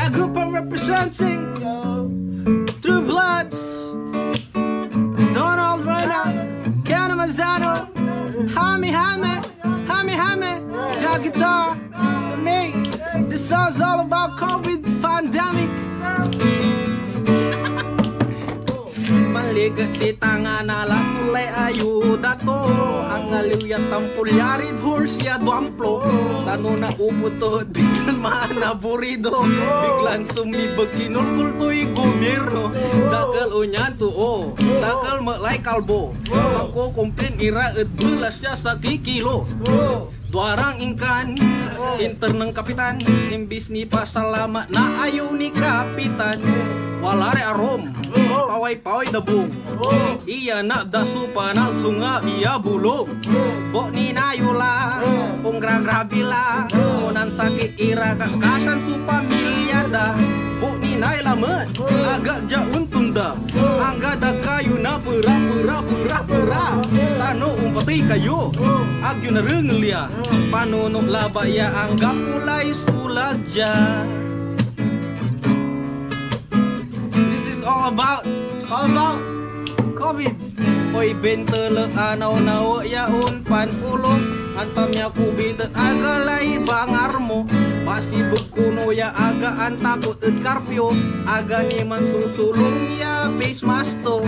group I'm representing, True Bloods, Donald Reina, Kenna Mazzano, Hami, Jack Guitar, and me. This song's all about COVID pandemic. Maligat si tanga na latulay ayuda to. Ang aliw ya tampulyarid horse ya duamplo. Sano na uputo, biglan maanaburido. Biglan sumibag kinulkul to'y gobyerno. Dakal unyan to o, dakal malay kalbo. Ako kumplin ira at bulas siya sa kikilo. Duarang ingkan, inter ng kapitan. Imbis ni pasalamat na ayaw ni kapitan. Walare arom, paway-paway dabong. Iya na dasupa na sunga iya bulong. Bo ni nayula, punggragrabila. Munan sakit ira kakasan su pamilyada. Bo ni nailamet, agak jaun tunda. Angga da kayo na pura. Tano umpati kayo, agyo na rengelia. Panunok labaya angga pulay sulagja. All about COVID. Oy bentele anaw yaun pan ulong. Antamnya kubit agalay bangarmo. Pasi bekuno ya aga antakot et karpyo. Aga ni man susulong ya face masto.